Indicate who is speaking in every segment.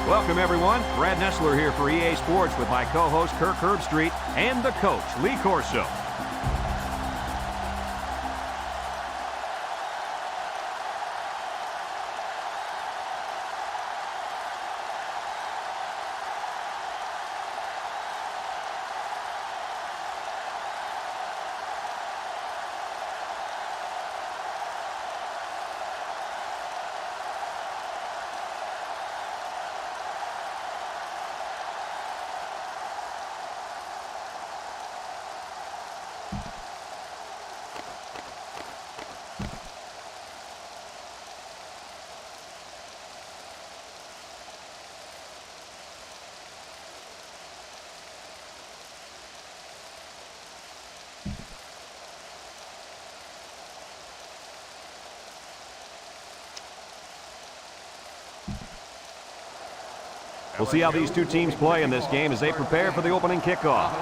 Speaker 1: Welcome, everyone. Brad Nessler here for EA Sports with my co-host Kirk Herbstreit and the coach, Lee Corso. We'll see how these two teams play in this game as they prepare for the opening kickoff.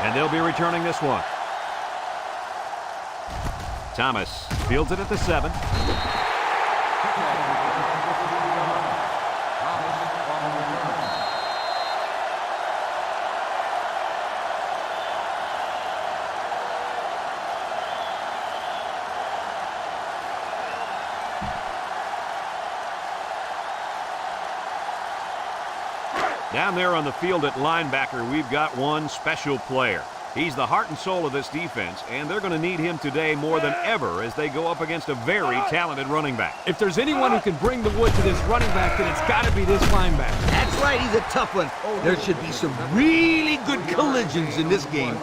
Speaker 1: And they'll be returning this one. Thomas fields it at the 7. Down there on the field at linebacker, we've got one special player. He's the heart and soul of this defense, and they're going to need him today more than ever as they go up against a very talented running back.
Speaker 2: If there's anyone who can bring the wood to this running back, then it's got to be this linebacker.
Speaker 3: That's right, he's a tough one. There should be some really good collisions in this game.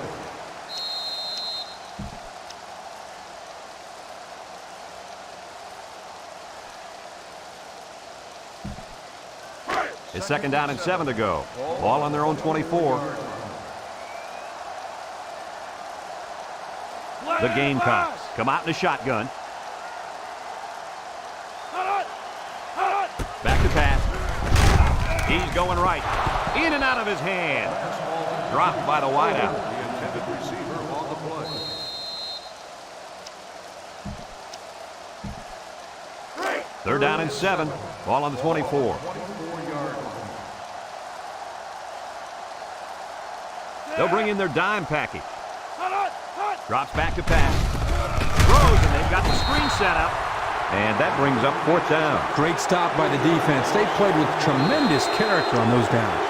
Speaker 1: It's 2nd down and 7 to go. Ball on their own 24. The Gamecocks come out in a shotgun. Back to pass. He's going right. In and out of his hand. Dropped by the wideout. They're down and 7. Ball on the 24. They'll bring in their dime package. Drops back to pass. Throws, and they've got the screen set up. And that brings up 4th down.
Speaker 2: Great stop by the defense. They played with tremendous character on those downs.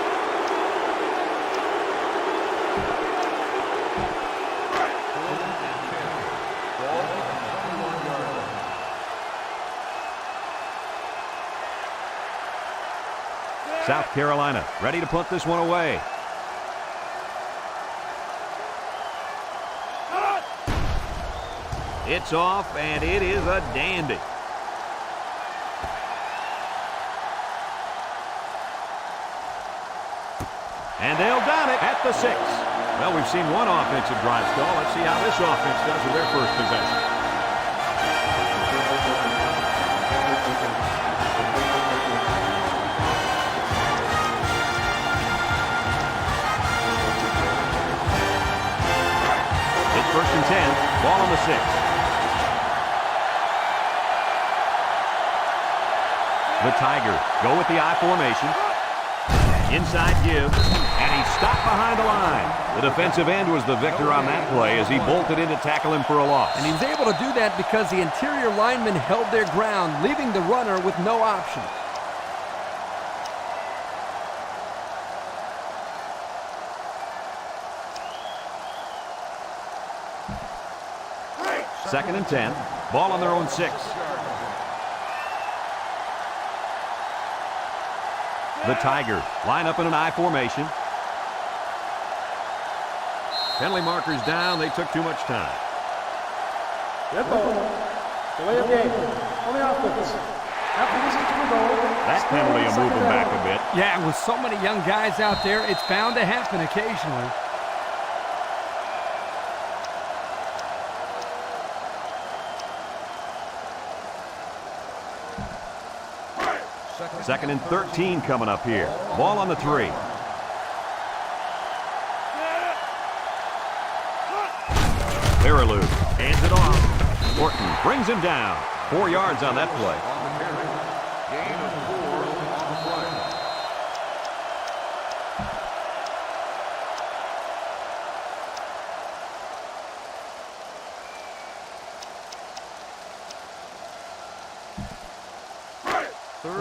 Speaker 1: South Carolina ready to punt this one away. It's off, and it is a dandy. And they'll down it at the 6. Well, we've seen one offensive drive stall. Let's see how this offense does with their first possession. It's 1st and 10. Ball on the 6. The Tigers go with the I formation. Inside give, and he's stopped behind the line. The defensive end was the victor on that play as he bolted in to tackle him for a loss.
Speaker 2: And he was able to do that because the interior linemen held their ground, leaving the runner with no option.
Speaker 1: Second and 10. Ball on their own 6. The Tigers line up in an I formation. Penalty markers down. They took too much time. That penalty will move them back a bit.
Speaker 2: Yeah, with so many young guys out there, it's bound to happen occasionally.
Speaker 1: Second and 13 coming up here. Ball on the 3. Baraloo hands it off. Orton brings him down. 4 yards on that play.
Speaker 4: Gain of 4 on the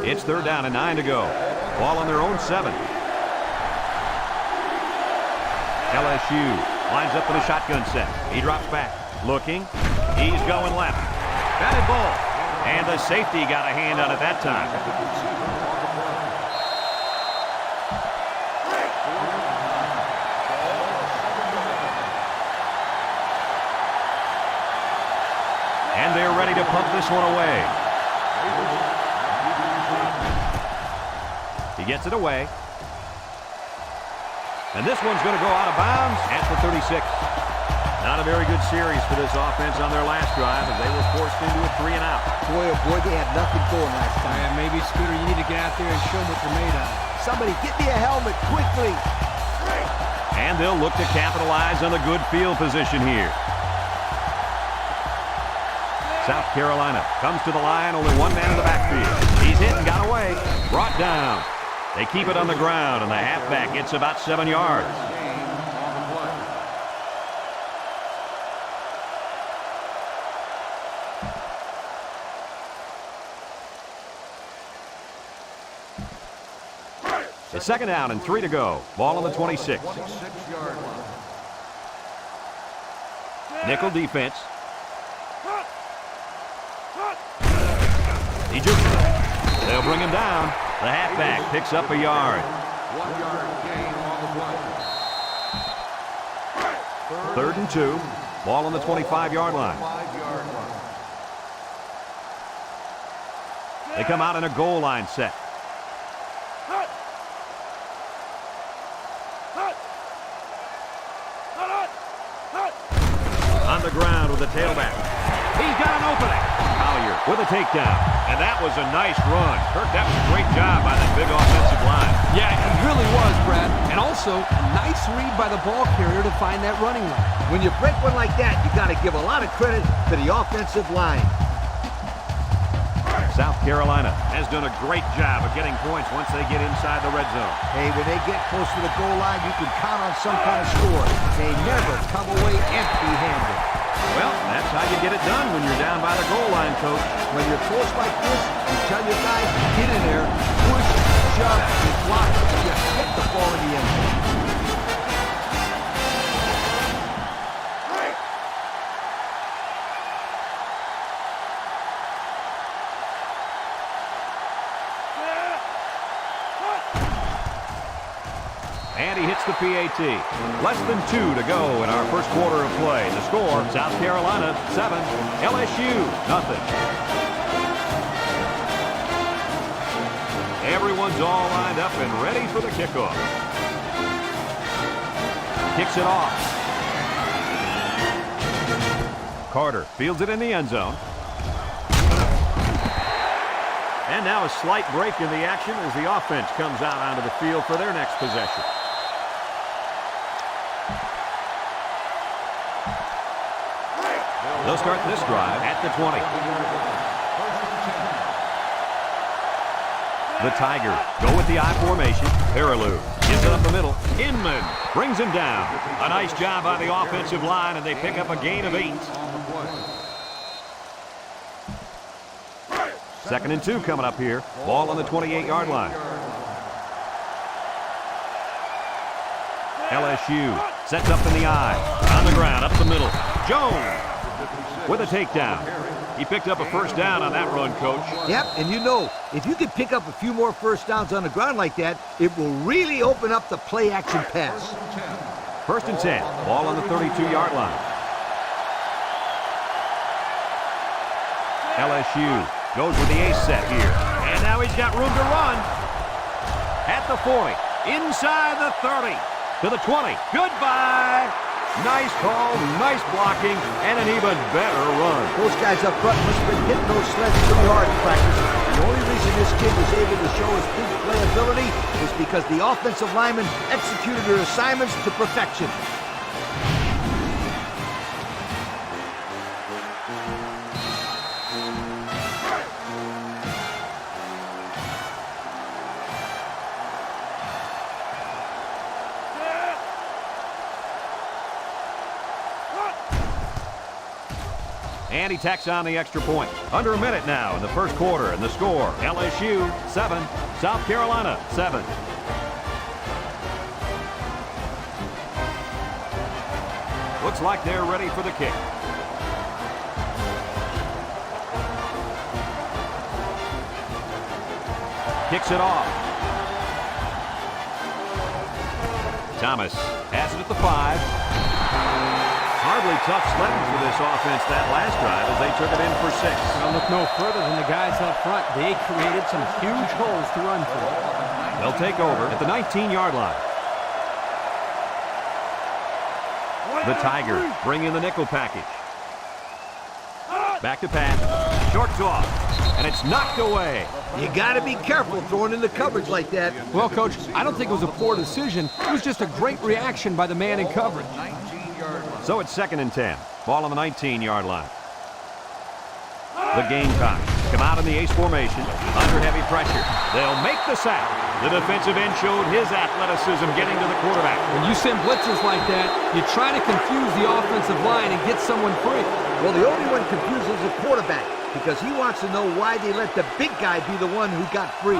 Speaker 4: play.
Speaker 1: It's 3rd down and 9 to go. Ball on their own 7. LSU lines up in a shotgun set. He drops back. Looking. He's going left. Batted ball. And the safety got a hand on it that time. And they're ready to pump this one away. He gets it away. And this one's going to go out of bounds at the 36. Not a very good series for this offense on their last drive as they were forced into a 3-and-out.
Speaker 3: Boy, oh boy, they had nothing going last time.
Speaker 2: Yeah, maybe, Scooter, you need to get out there and show them what you're made of.
Speaker 3: Somebody get me a helmet quickly.
Speaker 1: And they'll look to capitalize on the good field position here. South Carolina comes to the line, only one man in the backfield. He's hit and got away. Brought down. They keep it on the ground, and the halfback gets about 7 yards. It's 2nd down and 3 to go. Ball on the 26. Nickel defense. He jukes it. They'll bring him down. The halfback picks up a yard.
Speaker 4: 1 yard gain on the play.
Speaker 1: 3rd and 2. Ball on the 25-yard line.
Speaker 4: 5-yard line.
Speaker 1: They come out in a goal line set. On the ground with the tailback. He's got an opening. Collier with a takedown. And that was a nice run. Kirk, that was a great job by that big offensive line.
Speaker 2: Yeah, it really was, Brad. And also, a nice read by the ball carrier to find that running lane.
Speaker 3: When you break one like that, you got to give a lot of credit to the offensive line.
Speaker 1: South Carolina has done a great job of getting points once they get inside the red zone.
Speaker 3: Hey, when they get close to the goal line, you can count on some kind of score. They never come away empty-handed.
Speaker 1: Well, that's how you get it done when you're down by the goal line, Coach.
Speaker 3: When you're close like this, you tell your guys, get in there, push, shove, and block. Just get the ball in the end zone.
Speaker 1: And he hits the PAT. Less than 2 to go in our first quarter of play. The score, South Carolina 7, LSU nothing. Everyone's all lined up and ready for the kickoff. Kicks it off. Carter fields it in the end zone. And now a slight break in the action as the offense comes out onto the field for their next possession. They'll start this drive at the 20. The Tigers go with the I formation. Perilou gives it up the middle. Inman brings him down. A nice job by the offensive line, and they pick up a gain of 8. 2nd and 2 coming up here. Ball on the 28-yard line. LSU sets up in the I. On the ground, up the middle. Jones with a takedown. He picked up a first down on that run, Coach.
Speaker 3: Yep, and you know, if you can pick up a few more first downs on the ground like that, it will really open up the play-action pass.
Speaker 1: 1st and 10. Ball on the 32-yard line. LSU goes with the ace set here. And now he's got room to run. At the 40. Inside the 30. To the 20. Goodbye. Nice call, nice blocking, and an even better run.
Speaker 3: Those guys up front must have been hitting those sleds pretty hard in practice. The only reason this kid was able to show his big playability is because the offensive linemen executed their assignments to perfection.
Speaker 1: And he tacks on the extra point. Under a minute now in the first quarter, and the score, LSU 7, South Carolina 7. Looks like they're ready for the kick. Kicks it off. Thomas has it at the 5. Hardly tough sledding for this offense that last drive as they took it in for 6.
Speaker 2: Well, look no further than the guys up front. They created some huge holes to run through.
Speaker 1: They'll take over at the 19-yard line. The Tigers bring in the nickel package. Back to pass. Short's off. And it's knocked away.
Speaker 3: You got to be careful throwing in the coverage like that.
Speaker 2: Well, Coach, I don't think it was a poor decision. It was just a great reaction by the man in coverage.
Speaker 4: 19-yard line.
Speaker 1: So it's 2nd and 10. Ball on the 19-yard line. The Gamecocks come out in the ace formation under heavy pressure. They'll make the sack. The defensive end showed his athleticism getting to the quarterback.
Speaker 2: When you send blitzes like that, you try to confuse the offensive line and get someone free.
Speaker 3: Well, the only one confused is the quarterback because he wants to know why they let the big guy be the one who got free.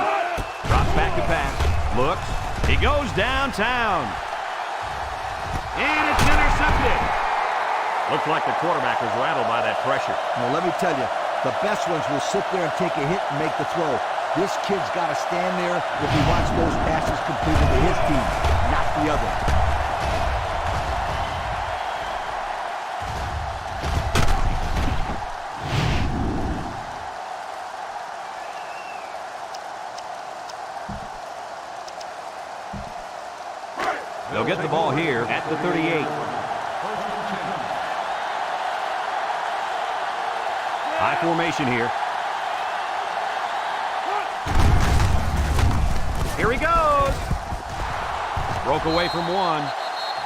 Speaker 1: Drops back to pass. Looks. He goes downtown. And it's intercepted. Looks like the quarterback was rattled by that pressure.
Speaker 3: Well, let me tell you, the best ones will sit there and take a hit and make the throw. This kid's got to stand there if he wants those passes completed to his team, not the other.
Speaker 1: They'll get the ball here at the 38. High formation here. Here he goes. Broke away from one.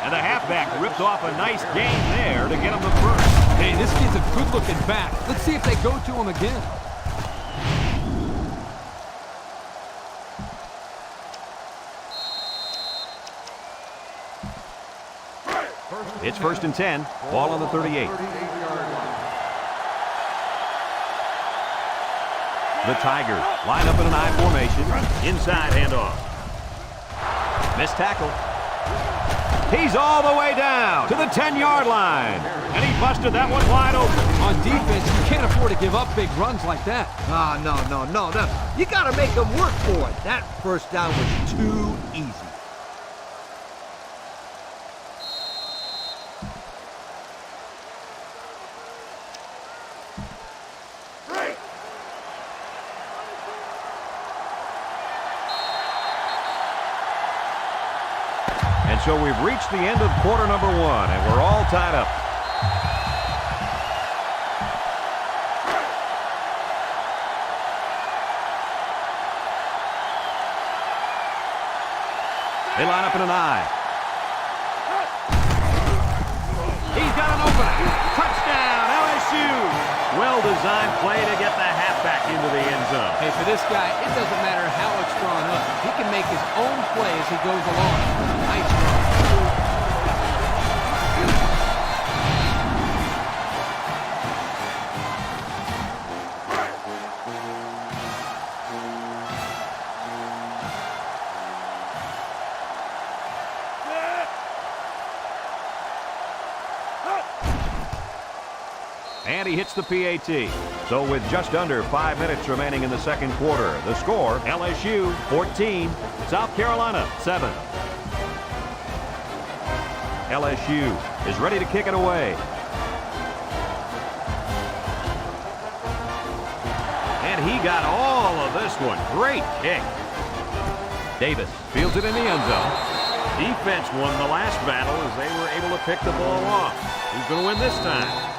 Speaker 1: And the halfback ripped off a nice gain there to get him the first.
Speaker 2: Hey, this kid's a good-looking back. Let's see if they go to him again.
Speaker 1: It's 1st and 10. Ball on the 38. The Tigers line up in an I formation. Inside handoff. Missed tackle. He's all the way down to the 10-yard line. And he busted that one wide open.
Speaker 2: On defense, you can't afford to give up big runs like that.
Speaker 3: No. You got to make them work for it. That first down was too easy.
Speaker 1: And so we've reached the end of quarter number 1, and we're all tied up. They line up in an I. He's got an opening. Touchdown, LSU. Well-designed play to get the halfback into the end zone.
Speaker 2: Hey, for this guy, it doesn't matter how it's drawn up. He can make his own play as he goes along. Nice run.
Speaker 1: And he hits the PAT. So with just under 5 minutes remaining in the second quarter, the score, LSU 14, South Carolina 7. LSU is ready to kick it away. And he got all of this one. Great kick. Davis fields it in the end zone. Defense won the last battle as they were able to pick the ball off. Who's going to win this time?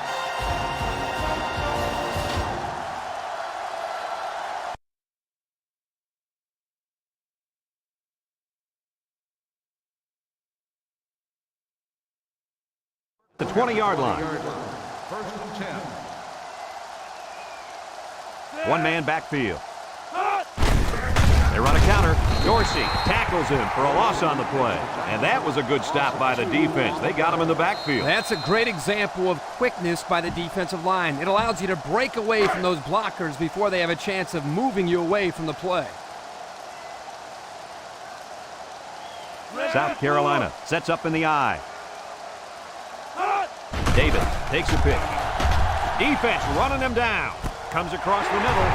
Speaker 1: The 20-yard line.
Speaker 4: 1st and 10.
Speaker 1: One man backfield. They run a counter. Dorsey tackles. tackles him for a loss on the play. And that was a good stop by the defense. They got him in the backfield.
Speaker 2: That's a great example of quickness by the defensive line. It allows you to break away from those blockers before they have a chance of moving you away from the play.
Speaker 1: South Carolina sets up in the I. Davis takes a pitch. Defense running him down. Comes across the middle.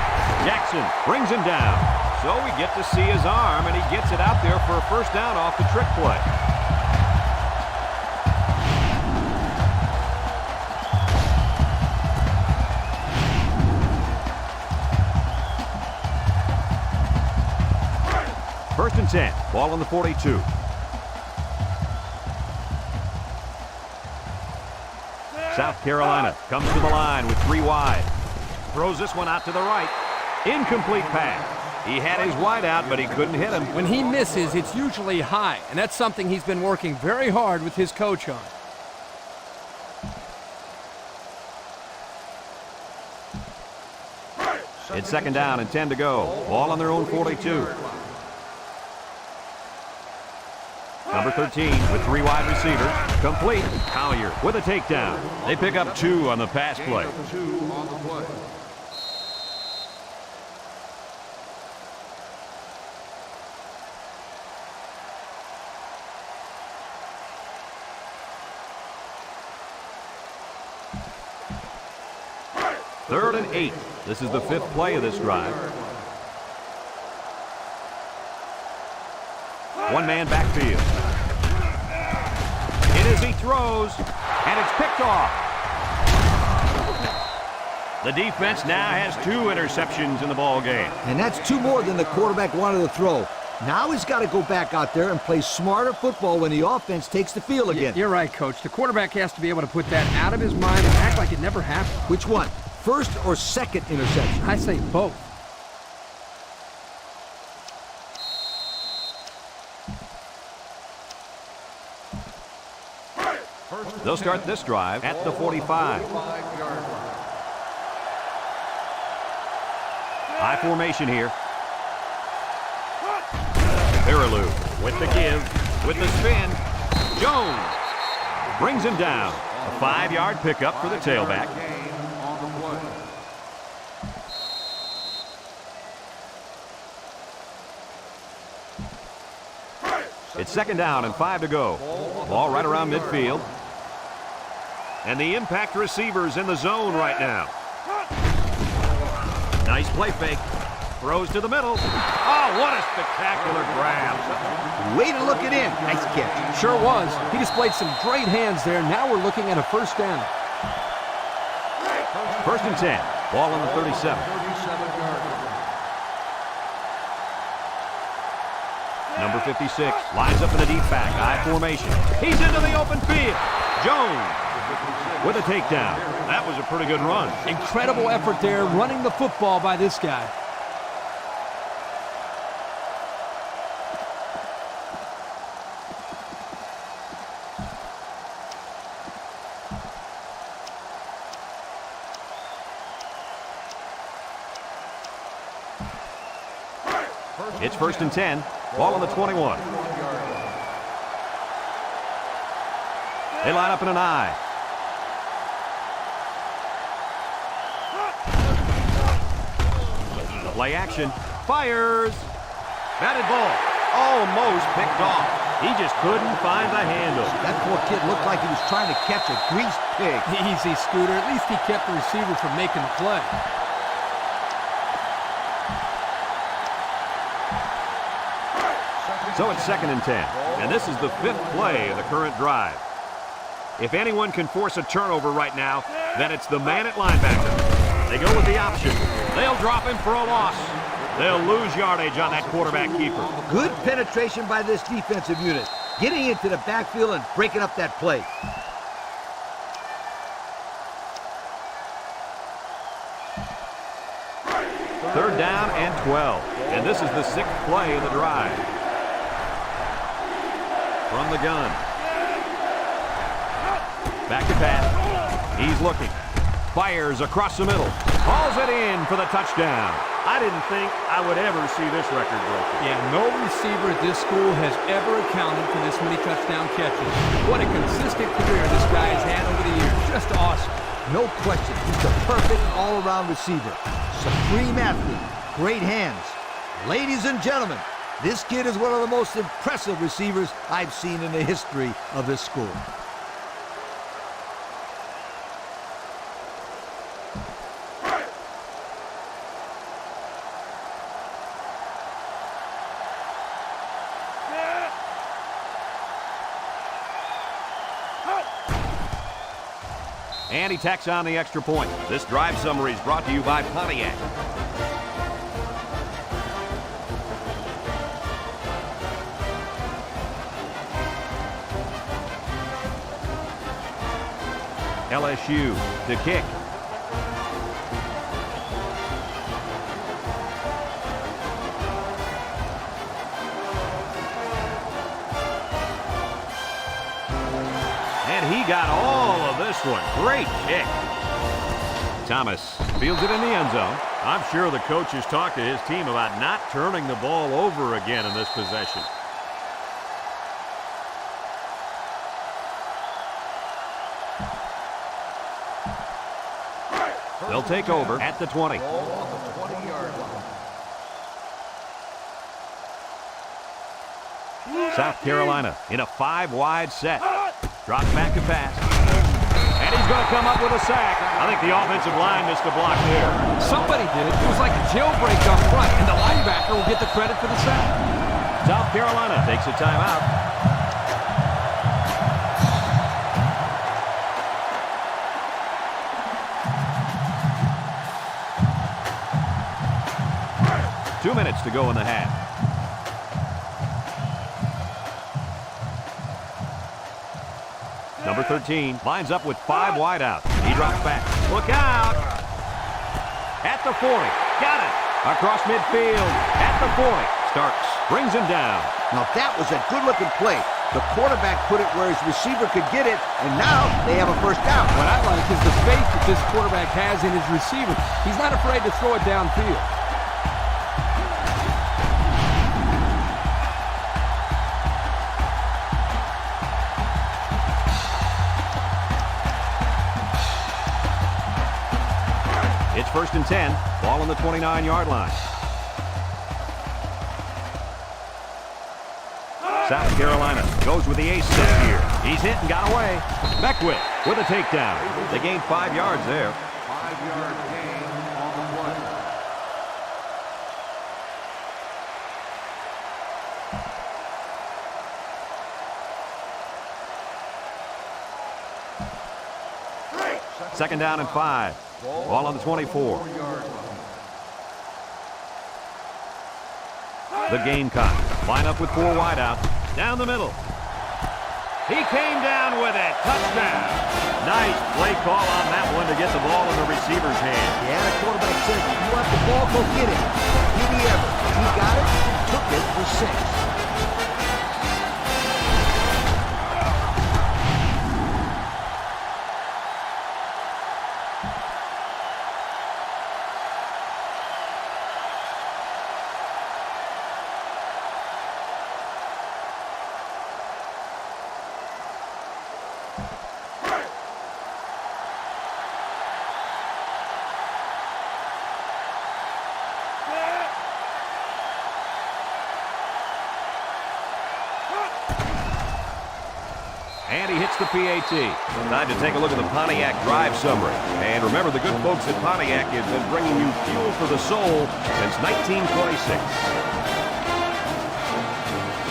Speaker 1: Jackson brings him down. So we get to see his arm, and he gets it out there for a first down off the trick play. First and 10. Ball on the 42. South Carolina comes to the line with 3 wide. Throws this one out to the right. Incomplete pass. He had his wide out, but he couldn't hit him.
Speaker 2: When he misses, it's usually high, and that's something he's been working very hard with his coach on.
Speaker 1: It's second down and 10 to go. Ball on their own 42. Number 13 with 3 wide receivers. Complete. Collier with a takedown. They pick up 2 on the pass play. Third and 8. This is the 5th play of this drive. One-man backfield. It is he throws, and it's picked off. The defense now has 2 interceptions in the ball game.
Speaker 3: And that's 2 more than the quarterback wanted to throw. Now he's got to go back out there and play smarter football when the offense takes the field again.
Speaker 2: You're right, Coach. The quarterback has to be able to put that out of his mind and act like it never happened.
Speaker 3: Which one? First or second interception?
Speaker 2: I say both.
Speaker 1: They'll start this drive at the 45. High formation here. Peterson with the give, with the spin. Jones brings him down. A 5-yard pickup for the tailback. It's second down and 5 to go. Ball right around midfield. And the impact receiver's in the zone right now. Nice play fake. Throws to the middle. Oh, what a spectacular grab.
Speaker 3: Way to look it in. Nice catch.
Speaker 2: Sure was. He displayed some great hands there. Now we're looking at a first down.
Speaker 1: First and 10. Ball on the 37. Number 56 lines up in a deep back. I formation. He's into the open field. Jones with a takedown. That was a pretty good run.
Speaker 2: Incredible effort there running the football by this guy.
Speaker 1: It's first and 10. Ball on the 21. They line up in an I. Play action. Fires. Batted ball. Almost picked off. He just couldn't find the handle.
Speaker 3: That poor kid looked like he was trying to catch a greased pig.
Speaker 2: Easy, Scooter. At least he kept the receiver from making the play.
Speaker 1: So it's second and 10. And this is the 5th play of the current drive. If anyone can force a turnover right now, then it's the man at linebacker. They go with the option. They'll drop him for a loss. They'll lose yardage on that quarterback keeper.
Speaker 3: Good penetration by this defensive unit. Getting into the backfield and breaking up that play.
Speaker 1: Third down and 12. And this is the 6th play of the drive. From the gun. Back to pass. He's looking. Fires across the middle. Hauls it in for the touchdown. I didn't think I would ever see this record broken.
Speaker 2: Yeah, no receiver at this school has ever accounted for this many touchdown catches. What a consistent career this guy has had over the years. Just awesome.
Speaker 3: No question, he's the perfect all-around receiver. Supreme athlete, great hands. Ladies and gentlemen, this kid is one of the most impressive receivers I've seen in the history of this school.
Speaker 1: And he tacks on the extra point. This drive summary is brought to you by Pontiac. LSU to kick. And he got all of this one. Great kick. Thomas fields it in the end zone. I'm sure the coach has talked to his team about not turning the ball over again in this possession. They'll take over at the 20.
Speaker 4: Ball on the 20-yard line.
Speaker 1: South Carolina in a 5-wide set. Drops back to pass. And he's going to come up with a sack. I think the offensive line missed a block there.
Speaker 2: Somebody did. It was like a jailbreak up front, and the linebacker will get the credit for the sack.
Speaker 1: South Carolina takes a timeout. Two minutes to go in the half. Number 13 lines up with 5 wideouts. He drops back. Look out! At the 40. Got it! Across midfield. At the 40. Starks. Brings him down.
Speaker 3: Now that was a good-looking play. The quarterback put it where his receiver could get it, and now they have a first down.
Speaker 2: What I like is the faith that this quarterback has in his receiver. He's not afraid to throw it downfield.
Speaker 1: It's 1st and 10. Ball on the 29-yard line. South Carolina goes with the ace set here. He's hit and got away. Beckwith with a takedown. They gained 5 yards there.
Speaker 4: 5-yard gain on the play.
Speaker 1: Second down and 5. Ball on the 24. The Gamecock line up with 4 wideouts. Down the middle. He came down with it. Touchdown. Nice play call on that one to get the ball in the receiver's hand.
Speaker 3: Yeah, the quarterback said, if you want the ball, go get it. Did he ever? He got it, took it for 6.
Speaker 1: And he hits the PAT. Time to take a look at the Pontiac drive summary. And remember, the good folks at Pontiac have been bringing you fuel for the soul since 1926.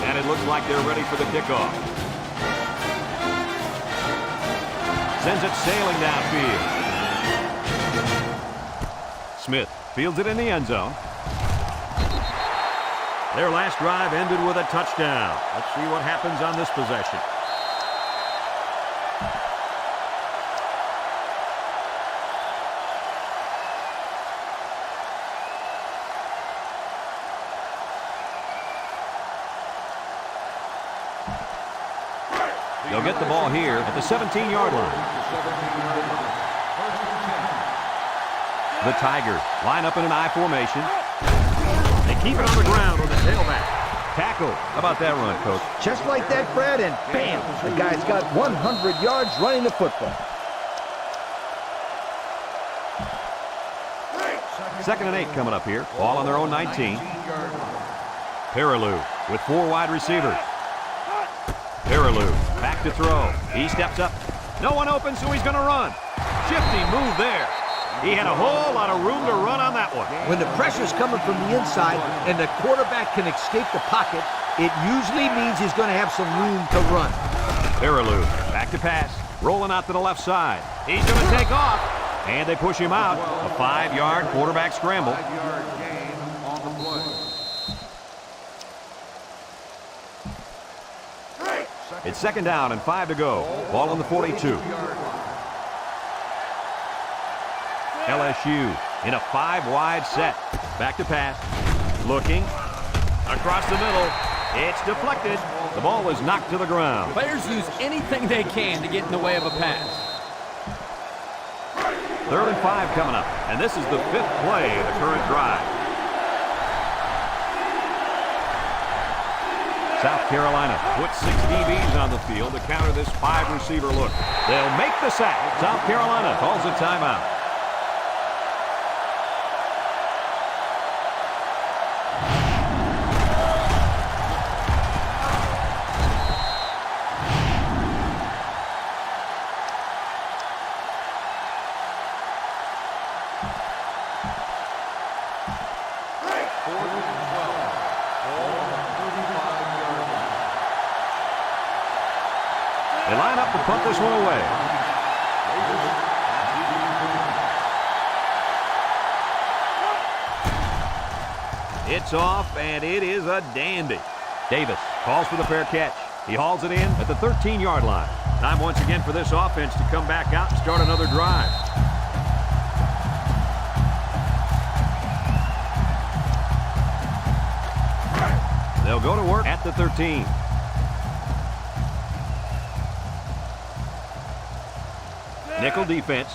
Speaker 1: And it looks like they're ready for the kickoff. Sends it sailing downfield. Smith fields it in the end zone. Their last drive ended with a touchdown. Let's see what happens on this possession. They'll get the ball here at the 17-yard line. The Tigers line up in an I formation. They keep it on the ground with the tailback. Tackle. How about that run, Coach?
Speaker 3: Just like that, Fred, and bam! The guy's got 100 yards running the football.
Speaker 1: 2nd and 8 coming up here. Ball on their own 19. Perilou with 4 wide receivers. Perilou back to throw. He steps up. No one open, so he's going to run. Shifty move there. He had a whole lot of room to run on that one.
Speaker 3: When the pressure's coming from the inside and the quarterback can escape the pocket, it usually means he's going to have some room to run.
Speaker 1: Perilou back to pass. Rolling out to the left side. He's going to take off. And they push him out. A 5-yard quarterback scramble.
Speaker 4: 5-yard gain on the play.
Speaker 1: It's 2nd down and 5 to go. Ball on the 42. LSU in a 5-wide set. Back to pass. Looking. Across the middle. It's deflected. The ball is knocked to the ground.
Speaker 2: Players use anything they can to get in the way of a pass.
Speaker 1: 3rd and 5 coming up. And this is the 5th play of the current drive. South Carolina puts 6 DBs on the field to counter this 5-receiver look. They'll make the sack. South Carolina calls a timeout. They line up to punt this one away. It's off, and it is a dandy. Davis calls for the fair catch. He hauls it in at the 13-yard line. Time once again for this offense to come back out and start another drive. They'll go to work at the 13. Nickel defense.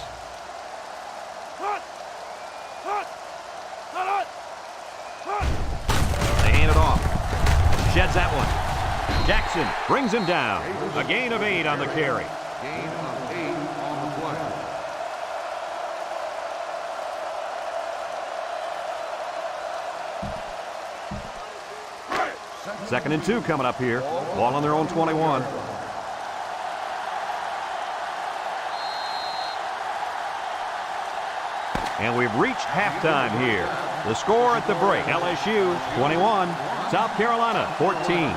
Speaker 1: They hand it off. Sheds that one. Jackson brings him down. A gain of 8 on the carry.
Speaker 4: Gain of 8 on the play.
Speaker 1: 2nd and 2 coming up here. Ball on their own 21. And we've reached halftime here. The score at the break, LSU 21, South Carolina 14.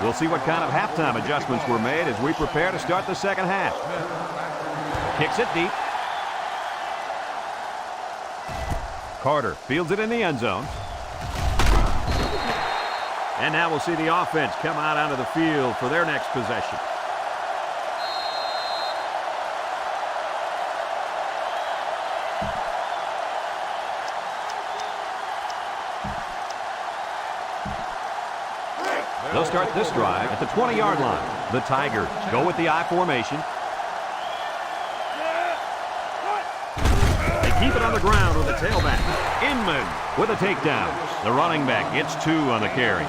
Speaker 1: We'll see what kind of halftime adjustments were made as we prepare to start the second half. Kicks it deep. Carter fields it in the end zone. And now we'll see the offense come out onto the field for their next possession. They'll start this drive at the 20-yard line. The Tigers go with the I formation. They keep it on the ground with the tailback. Inman with a takedown. The running back gets 2 on the carry.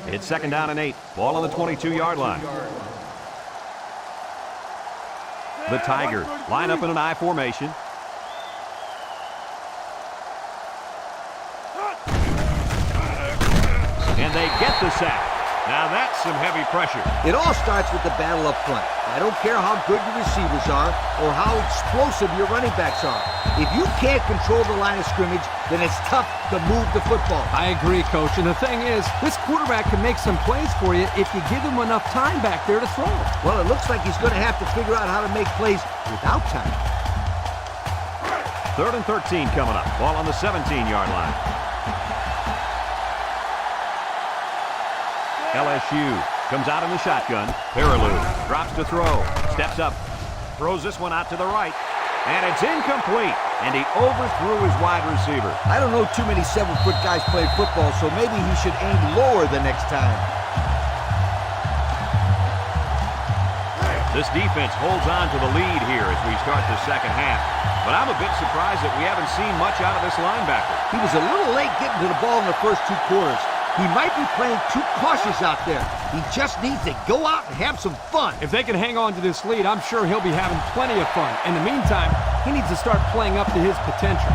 Speaker 1: It's 2nd down and 8. Ball on the 22-yard line. The Tigers line up in an I formation. And they get the sack. Now that's some heavy pressure.
Speaker 3: It all starts with the battle up front. I don't care how good your receivers are or how explosive your running backs are. If you can't control the line of scrimmage, then it's tough to move the football.
Speaker 2: I agree, Coach. And the thing is, this quarterback can make some plays for you if you give him enough time back there to throw.
Speaker 3: Well, it looks like he's going to have to figure out how to make plays without time.
Speaker 1: 3rd and 13 coming up. Ball on the 17-yard line. LSU comes out in the shotgun. Peterson drops to throw. Steps up. Throws this one out to the right. And it's incomplete. And he overthrew his wide receiver.
Speaker 3: I don't know too many 7-foot guys play football, so maybe he should aim lower the next time.
Speaker 1: This defense holds on to the lead here as we start the second half. But I'm a bit surprised that we haven't seen much out of this linebacker.
Speaker 3: He was a little late getting to the ball in the first 2 quarters. He might be playing too cautious out there. He just needs to go out and have some fun.
Speaker 2: If they can hang on to this lead, I'm sure he'll be having plenty of fun. In the meantime, he needs to start playing up to his potential.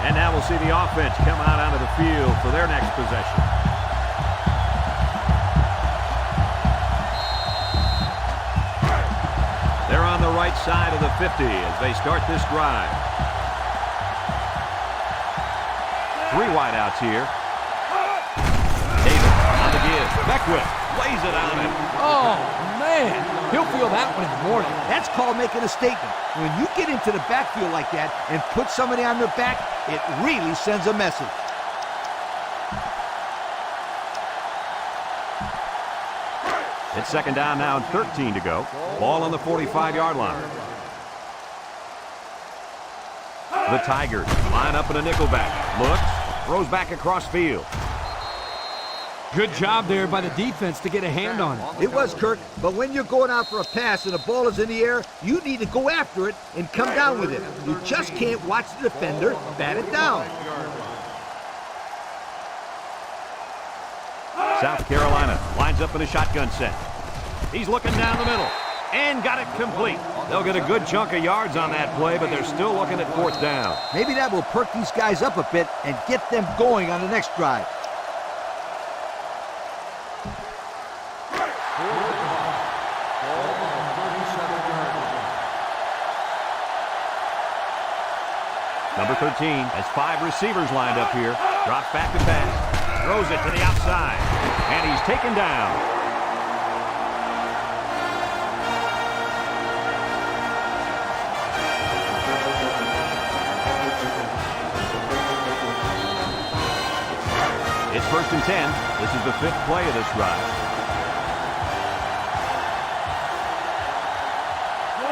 Speaker 1: And now we'll see the offense come out onto the field for their next possession. They're on the right side of the 50 as they start this drive. 3 wideouts here. Beckwith lays it on him.
Speaker 2: Oh, man. He'll feel that one in the morning.
Speaker 3: That's called making a statement. When you get into the backfield like that and put somebody on their back, it really sends a message.
Speaker 1: It's 2nd down now and 13 to go. Ball on the 45-yard line. The Tigers line up in a nickelback. Looks, throws back across field.
Speaker 2: Good job there by the defense to get a hand on it.
Speaker 3: It was, Kirk, but when you're going out for a pass and the ball is in the air, you need to go after it and come down with it. You just can't watch the defender bat it down.
Speaker 1: South Carolina lines up in a shotgun set. He's looking down the middle and got it complete. They'll get a good chunk of yards on that play, but they're still looking at 4th down.
Speaker 3: Maybe that will perk these guys up a bit and get them going on the next drive.
Speaker 1: Number 13 has 5 receivers lined up here. Drops back to pass. Throws it to the outside. And he's taken down. It's 1st and 10. This is the 5th play of this drive.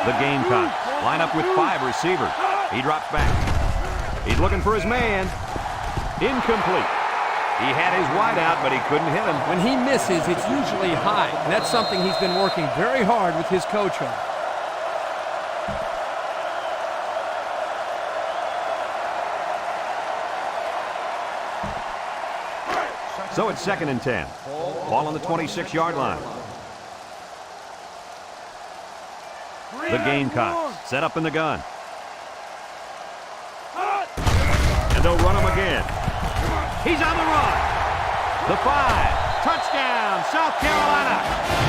Speaker 1: The Gamecocks line up with 5 receivers. He drops back. He's looking for his man. Incomplete. He had his wide out, but he couldn't hit him.
Speaker 2: When he misses, it's usually high, and that's something he's been working very hard with his coach on.
Speaker 1: So it's 2nd and 10. Ball on the 26-yard line. The Gamecocks set up in the gun. And they'll run him again. He's on the run. The 5. Touchdown, South Carolina.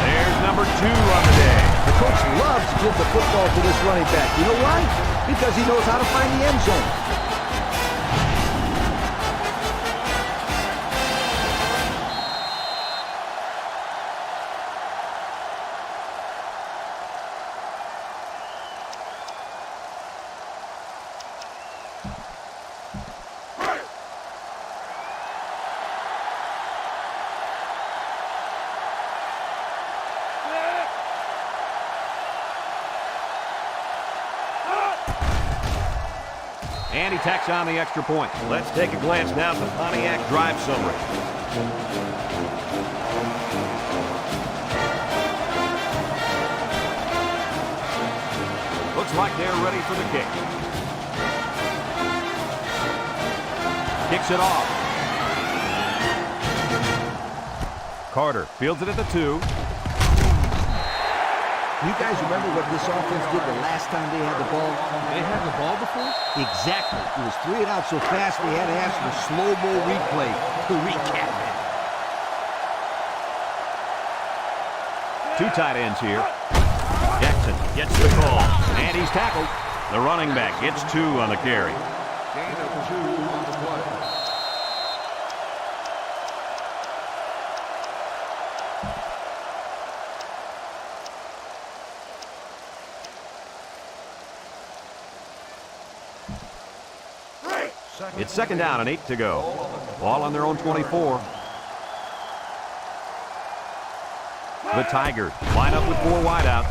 Speaker 1: There's number 2 on the day.
Speaker 3: The coach loves to give the football to this running back. You know why? Because he knows how to find the end zone.
Speaker 1: And he tacks on the extra point. Let's take a glance now at the Pontiac drive summary. Looks like they're ready for the kick. Kicks it off. Carter fields it at the 2.
Speaker 3: You guys remember what this offense did the last time they had the ball?
Speaker 2: They had the ball before?
Speaker 3: Exactly. It was 3 and out so fast they had to have some slow-mo replay to recap it.
Speaker 1: 2 tight ends here. Jackson gets the call, and he's tackled. The running back gets 2 on the carry.
Speaker 4: Gain of 2 on the play.
Speaker 1: It's 2nd down and 8 to go. Ball on their own 24. The Tigers line up with 4 wideouts.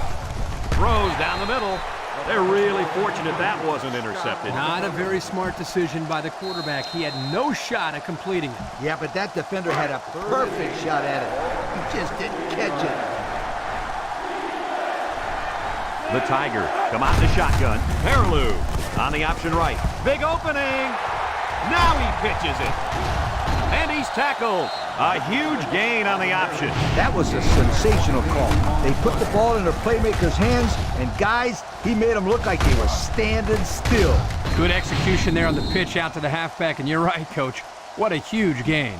Speaker 1: Throws down the middle. They're really fortunate that wasn't intercepted.
Speaker 2: Not a very smart decision by the quarterback. He had no shot at completing it.
Speaker 3: Yeah, but that defender had a perfect shot at it. He just didn't catch it.
Speaker 1: The Tigers come out in the shotgun. Peterson on the option right. Big opening. Now he pitches it. And he's tackled. A huge gain on the option.
Speaker 3: That was a sensational call. They put the ball in their playmaker's hands, and guys, he made them look like they were standing still.
Speaker 2: Good execution there on the pitch out to the halfback, and you're right, Coach. What a huge gain.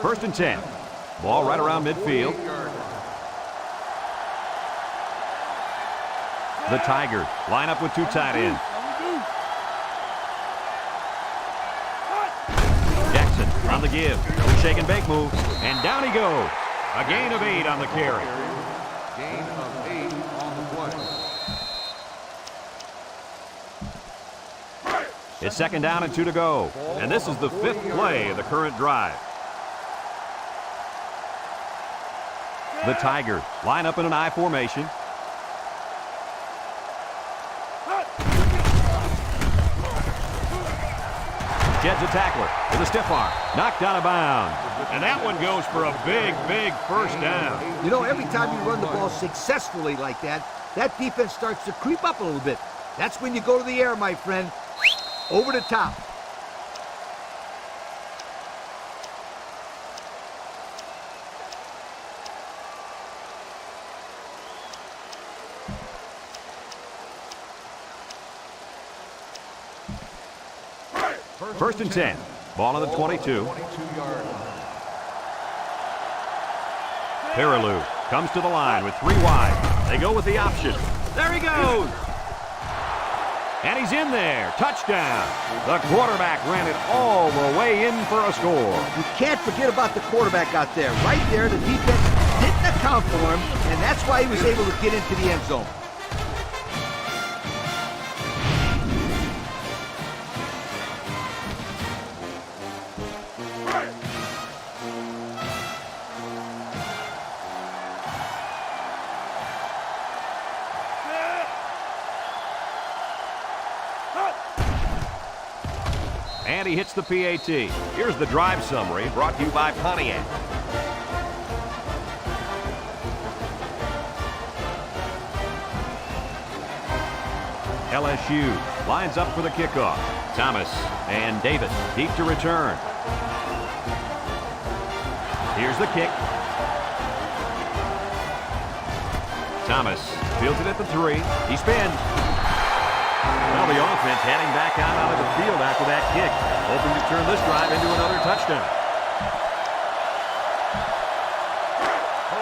Speaker 1: First and 10. Ball right around midfield. The Tigers line up with 2 tight ends. Jackson on the give. The shake and bake move. And down he goes. A gain of 8 on the carry.
Speaker 4: Gain of 8 on the play.
Speaker 1: It's 2nd down and 2 to go. And this is the 5th play of the current drive. The Tigers line up in an I formation. Jed's a tackler with a stiff arm. Knocked out of bounds. And that one goes for a big, big first down.
Speaker 3: You know, every time you run the ball successfully like that, that defense starts to creep up a little bit. That's when you go to the air, my friend. Over the top.
Speaker 1: First and 10. Ball on the 22. Peterson comes to the line with 3 wide. They go with the option. There he goes. And he's in there. Touchdown. The quarterback ran it all the way in for a score.
Speaker 3: You can't forget about the quarterback out there. Right there, the defense didn't account for him, and that's why he was able to get into the end zone.
Speaker 1: And he hits the PAT. Here's the drive summary brought to you by Pontiac. LSU lines up for the kickoff. Thomas and Davis deep to return. Here's the kick. Thomas fields it at the 3. He spins. Well, the offense heading back out of the field after that kick, hoping to turn this drive into another touchdown.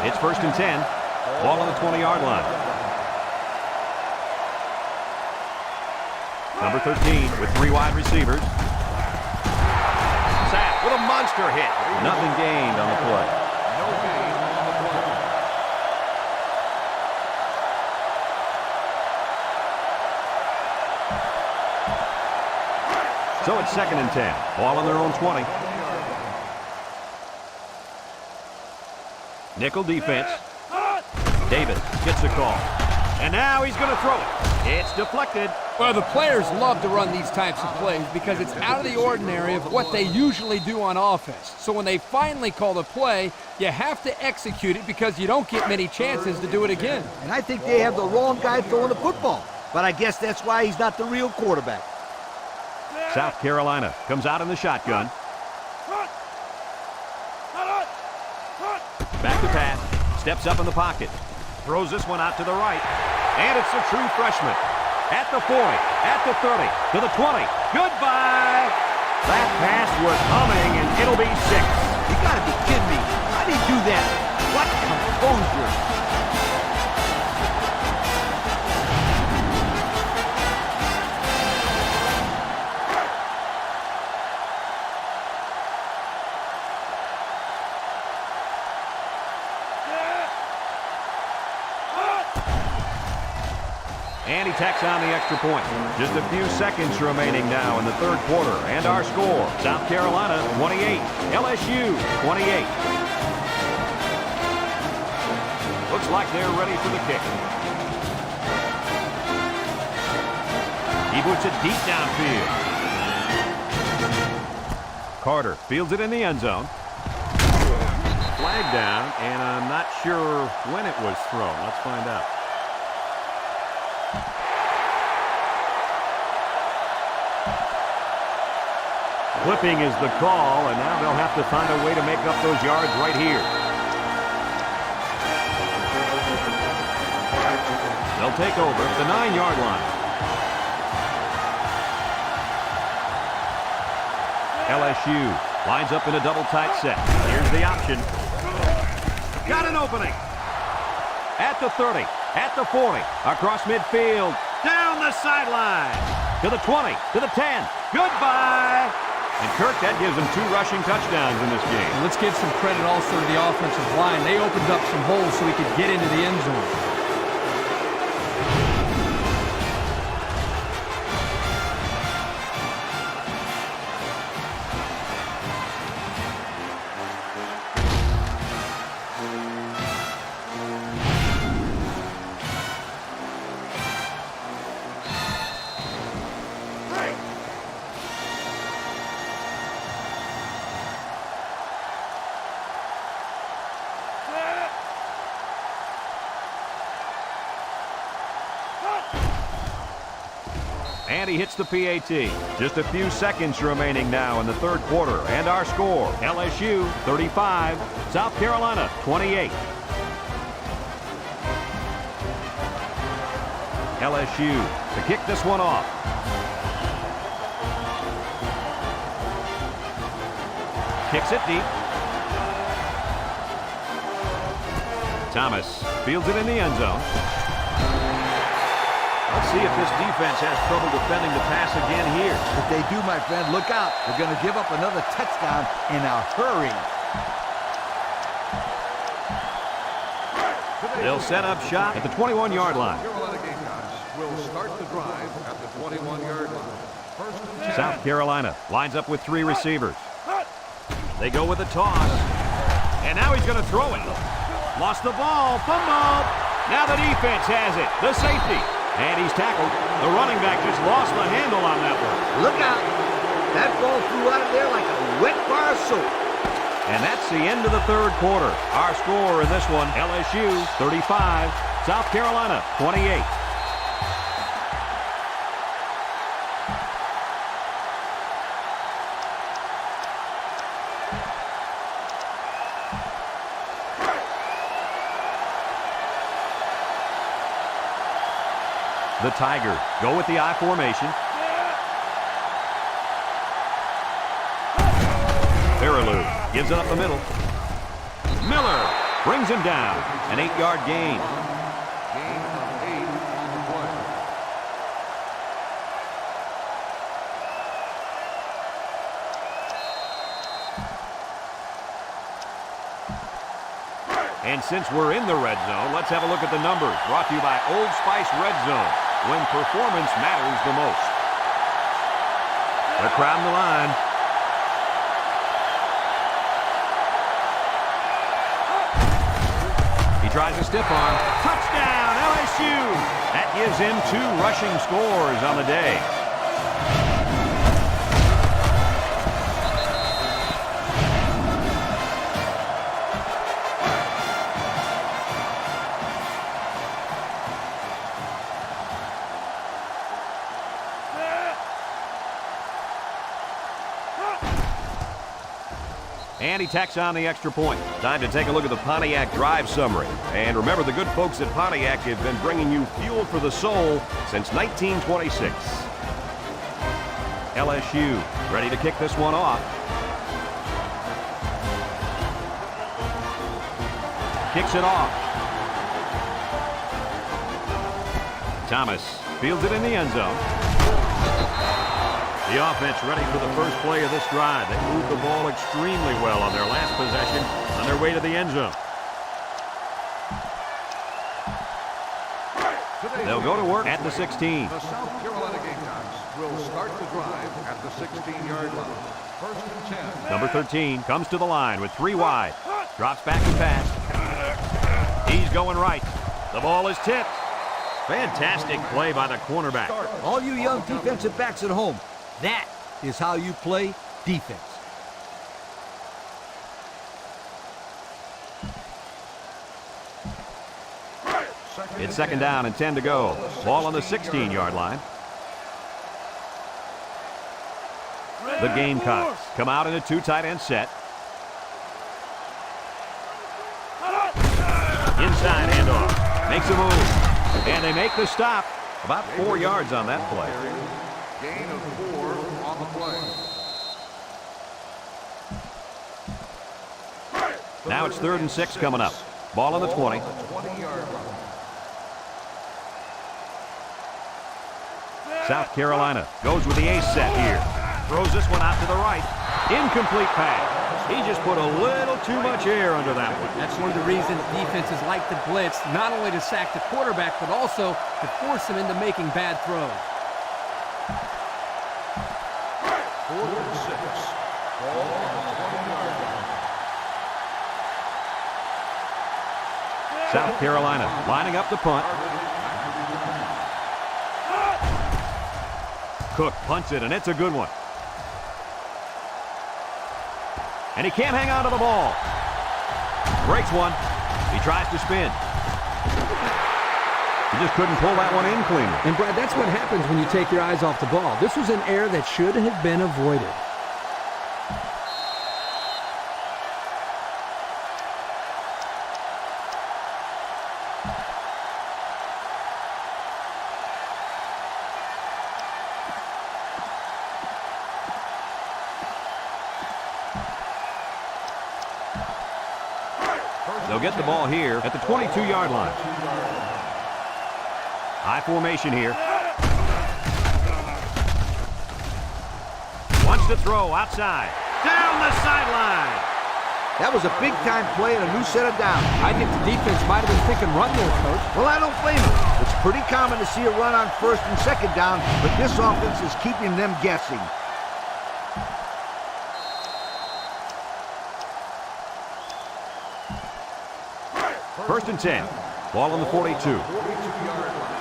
Speaker 1: It's 1st and 10. Ball on the 20-yard line. Number 13 with 3 wide receivers. Sack with a monster hit. Nothing gained on the play.
Speaker 4: No gain on the play.
Speaker 1: So it's 2nd and 10. Ball on their own 20. Nickel defense. Davis gets a call. And now he's going to throw it. It's deflected.
Speaker 2: Well, the players love to run these types of plays because it's out of the ordinary of what they usually do on offense. So when they finally call the play, you have to execute it because you don't get many chances to do it again.
Speaker 3: And I think they have the wrong guy throwing the football. But I guess that's why he's not the real quarterback.
Speaker 1: South Carolina comes out in the shotgun. Back to pass. Steps up in the pocket. Throws this one out to the right. And it's a true freshman. At the 40, at the 30, to the 20. Goodbye! That pass was humming, and it'll be 6.
Speaker 3: You gotta be kidding me. How do you do that? What composure.
Speaker 1: And he tacks on the extra point. Just a few seconds remaining now in the third quarter. And our score, South Carolina 28, LSU 28. Looks like they're ready for the kick. He puts it deep downfield. Carter fields it in the end zone. Flag down, and I'm not sure when it was thrown. Let's find out. Flipping is the call, and now they'll have to find a way to make up those yards right here. They'll take over at the 9-yard line. LSU lines up in a double tight set. Here's the option. Got an opening. At the 30, at the 40, across midfield, down the sideline, to the 20, to the 10. Goodbye. And Kirk, that gives them 2 rushing touchdowns in this game.
Speaker 2: And let's give some credit also to the offensive line. They opened up some holes so he could get into the end zone.
Speaker 1: And he hits the PAT. Just a few seconds remaining now in the third quarter. And our score, LSU 35, South Carolina 28. LSU to kick this one off. Kicks it deep. Thomas fields it in the end zone. Let's see if this defense has trouble defending the pass again here.
Speaker 3: If they do, my friend, look out. They're going to give up another touchdown in a hurry.
Speaker 1: They'll set up shop at the 21-yard line.
Speaker 4: Carolina Gamecocks will start the drive at the 21-yard line. First and 10.
Speaker 1: South Carolina lines up with 3 receivers. They go with a toss. And now he's going to throw it. Lost the ball. Fumble. Now the defense has it. The safety. And he's tackled. The running back just lost the handle on that one.
Speaker 3: Look out. That ball flew out of there like a wet bar of soap.
Speaker 1: And that's the end of the third quarter. Our score in this one, LSU 35, South Carolina 28. The Tigers go with the I formation. Fairlew gives it up the middle. Miller brings him down. An 8-yard gain.
Speaker 4: Gain of 8 on the play.
Speaker 1: And since we're in the red zone, let's have a look at the numbers. Brought to you by Old Spice Red Zone, when performance matters the most. They're crowding the line.
Speaker 2: tries a stiff arm.
Speaker 1: Touchdown, LSU! That gives him 2 rushing scores on the day. And he tacks on the extra point. Time to take a look at the Pontiac drive summary. And remember, the good folks at Pontiac have been bringing you fuel for the soul since 1926. LSU ready to kick this one off. Kicks it off. Thomas fields it in the end zone. The offense ready for the first play of this drive. They moved the ball extremely well on their last possession on their way to the end zone. They'll go to work at the 16.
Speaker 4: The South Carolina Gamecocks will start the drive at the 16-yard line. First and 10.
Speaker 1: Number 13 comes to the line with 3 wide. Drops back and pass. He's going right. The ball is tipped. Fantastic play by the cornerback.
Speaker 3: All you young defensive backs at home, that is how you play defense.
Speaker 1: It's second down and 10 to go. Ball on the 16-yard line. The Gamecocks come out in a 2 tight end set. Inside handoff. Makes a move. And they make the stop. About 4 yards on that play.
Speaker 4: Gain of 4 on the play.
Speaker 1: Now it's 3rd and 6 coming up. Ball on the 20.
Speaker 4: 20-yard line.
Speaker 1: South Carolina goes with the ace set here. Throws this one out to the right. Incomplete pass. He just put a little too much air under that one.
Speaker 2: That's one of the reasons defenses like to blitz, not only to sack the quarterback, but also to force him into making bad throws.
Speaker 4: 4th and 6. Ball on the 20-yard line.
Speaker 1: South Carolina lining up the punt. Cook punts it, and it's a good one. And he can't hang on to the ball. Breaks one. He tries to spin. He just couldn't pull that one in cleanly.
Speaker 2: And, Brad, that's what happens when you take your eyes off the ball. This was an error that should have been avoided.
Speaker 1: They'll get the ball here at the 22-yard line. High formation here. Wants to throw outside. Down the sideline.
Speaker 3: That was a big-time play and a new set of downs.
Speaker 2: I think the defense might have been thinking run there, Coach.
Speaker 3: Well, I don't blame them. It's pretty common to see a run on 1st and 2nd down, but this offense is keeping them guessing.
Speaker 1: First and 10. Ball on the 42.
Speaker 4: 42-yard line.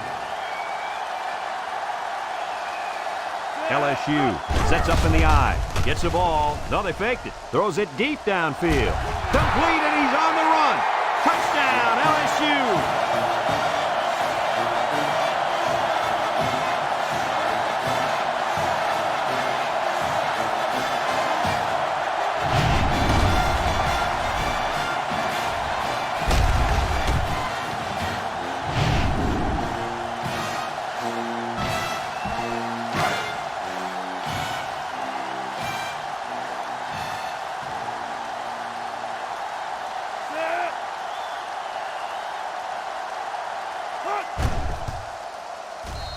Speaker 1: LSU sets up in the eye. Gets the ball. No, they faked it. Throws it deep downfield. Complete, and he's on the run. Touchdown, LSU.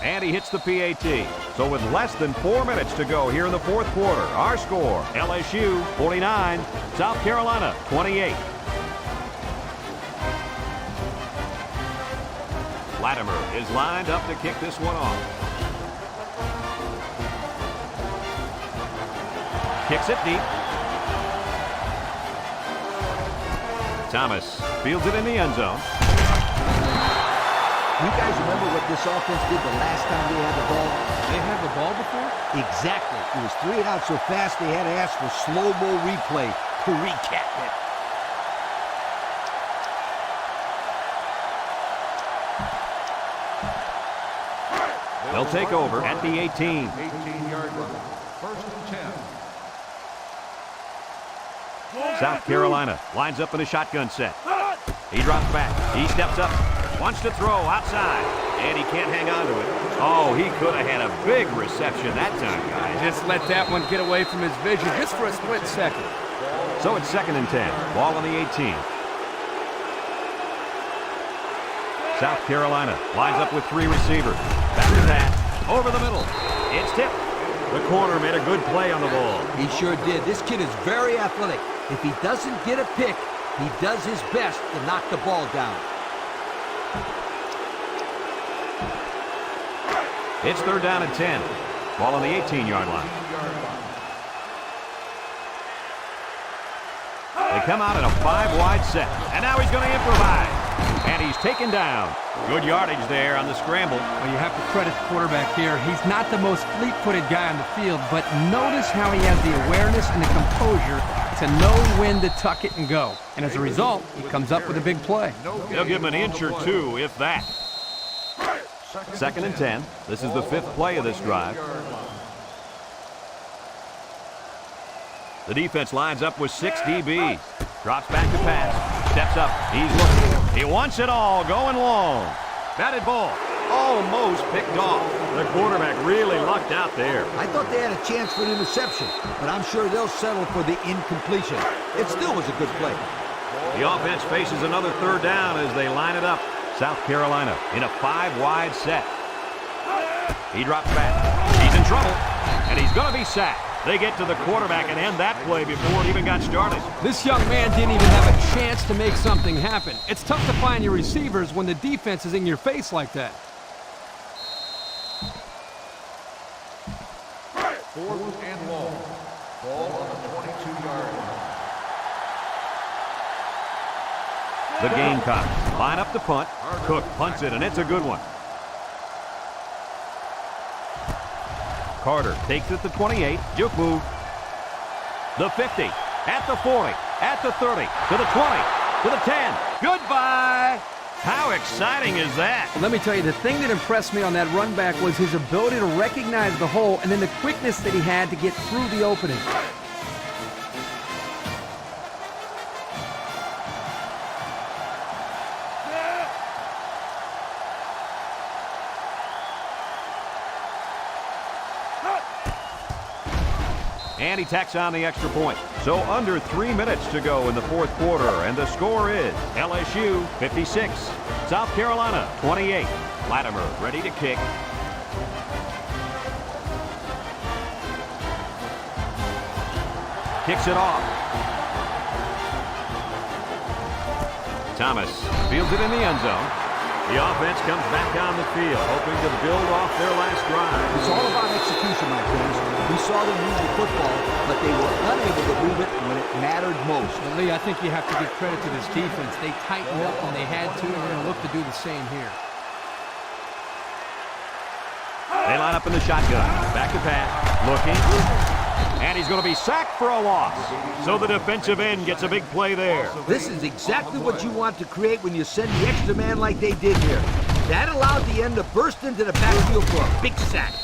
Speaker 1: And he hits the PAT. So with less than 4 minutes to go here in the 4th quarter, our score, LSU 49, South Carolina 28. Latimer is lined up to kick this one off. Kicks it deep. Thomas fields it in the end zone.
Speaker 3: You guys remember what this offense did the last time they had the ball?
Speaker 2: They had the ball before?
Speaker 3: Exactly. It was 3 and out so fast they had to ask for slow-mo replay to recap it.
Speaker 1: They'll take over at the 18.
Speaker 4: 18-yard line. First and 10.
Speaker 1: South Carolina lines up in a shotgun set. He drops back. He steps up. Wants to throw outside. And he can't hang on to it. Oh, he could have had a big reception that time, guys.
Speaker 2: Just let that one get away from his vision just for a split second.
Speaker 1: So it's 2nd and 10. Ball on the 18. South Carolina lines up with 3 receivers. Back to that. Over the middle. It's tipped. The corner made a good play on the ball.
Speaker 3: He sure did. This kid is very athletic. If he doesn't get a pick, he does his best to knock the ball down.
Speaker 1: It's 3rd down and 10. Ball on the 18-yard line. They come out in a 5-wide set. And now he's going to improvise. And he's taken down. Good yardage there on the scramble.
Speaker 2: Well, you have to credit the quarterback here. He's not the most fleet-footed guy on the field, but notice how he has the awareness and the composure to know when to tuck it and go. And as a result, he comes up with a big play.
Speaker 1: They'll give him an inch or 2, if that. 2nd and 10. This is the 5th play of this drive. The defense lines up with 6 DBs. Drops back to pass. Steps up. He's looking. He wants it all. Going long. Batted ball. Almost picked off. The quarterback really lucked out there.
Speaker 3: I thought they had a chance for an interception, but I'm sure they'll settle for the incompletion. It still was a good play.
Speaker 1: The offense faces another 3rd down as they line it up. South Carolina in a 5-wide set. He drops back. He's in trouble, and he's going to be sacked. They get to the quarterback and end that play before it even got started.
Speaker 2: This young man didn't even have a chance to make something happen. It's tough to find your receivers when the defense is in your face like that.
Speaker 4: 4th and long. Ball on the 22-yard line.
Speaker 1: The Gamecocks line up the punt. Cook punts it, and it's a good one. Carter takes it to 28. Juke move. The 50. At the 40. At the 30. To the 20. To the 10. Goodbye. How exciting is that?
Speaker 2: Let me tell you, the thing that impressed me on that run back was his ability to recognize the hole and then the quickness that he had to get through the opening.
Speaker 1: And he tacks on the extra point. So under 3 minutes to go in the 4th quarter, and the score is LSU 56, South Carolina 28. Latimer ready to kick. Kicks it off. Thomas fields it in the end zone. The offense comes back on the field, hoping to build off their last drive.
Speaker 3: It's all about execution, my friends. We saw them move the football, but they were unable to move it when it mattered most.
Speaker 2: Well, Lee, I think you have to give credit to this defense. They tightened up when they had to, and they're going to look to do the same here.
Speaker 1: They line up in the shotgun. Back to pass. Looking. And he's going to be sacked for a loss. So the defensive end gets a big play there.
Speaker 3: This is exactly what you want to create when you send the extra man like they did here. That allowed the end to burst into the backfield for a big sack.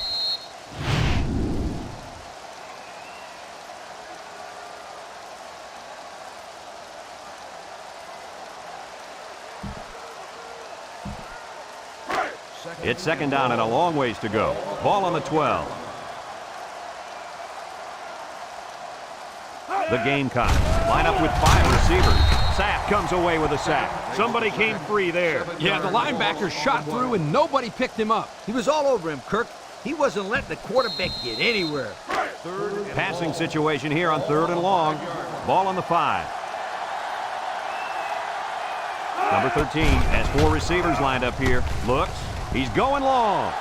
Speaker 1: It's 2nd down and a long ways to go. Ball on the 12. The Gamecocks line up with 5 receivers. Sapp comes away with a sack. Somebody came free there.
Speaker 2: Yeah, the linebacker shot through and nobody picked him up.
Speaker 3: He was all over him, Kirk. He wasn't letting the quarterback get anywhere.
Speaker 1: Passing situation here on 3rd and long. Ball on the 5. Number 13 has 4 receivers lined up here. Looks. He's going long.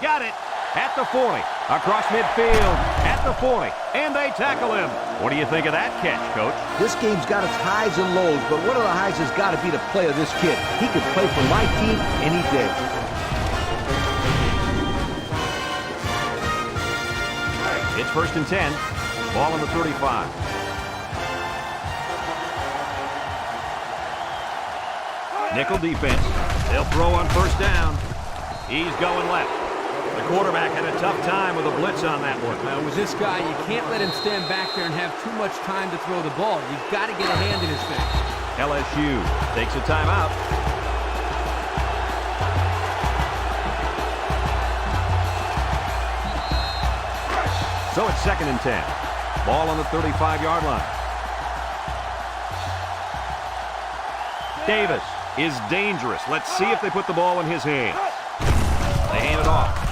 Speaker 1: Got it. at the 40, across midfield, at the 40, and they tackle him. What do you think of that catch, Coach?
Speaker 3: This game's got its highs and lows, but one of the highs has got to be the play of this kid. He could play for my team any day.
Speaker 1: It's 1st and 10. Ball on the 35. Nickel defense. They'll throw on 1st down. He's going left. The quarterback had a tough time with a blitz on that one.
Speaker 2: Well, with this guy, you can't let him stand back there and have too much time to throw the ball. You've got to get a hand in his face.
Speaker 1: LSU takes a timeout. So it's 2nd and 10. Ball on the 35-yard line. Davis is dangerous. Let's see if they put the ball in his hands. They hand it off.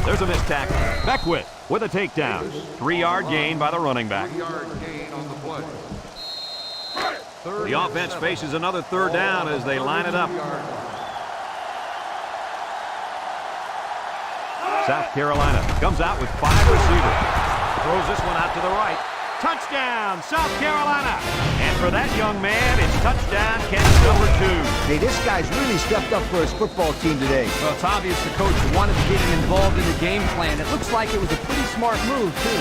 Speaker 1: There's a missed tackle. Beckwith with a takedown. 3-yard gain by the running back.
Speaker 4: 3-yard gain on the play.
Speaker 1: The offense faces another 3rd down as they line it up. South Carolina comes out with 5 receivers. Throws this one out to the right. Touchdown, South Carolina. And for that young man, it's touchdown catch number 2.
Speaker 3: Hey, this guy's really stepped up for his football team today.
Speaker 2: Well, it's obvious the coach wanted to get him involved in the game plan. It looks like it was a pretty smart move, too.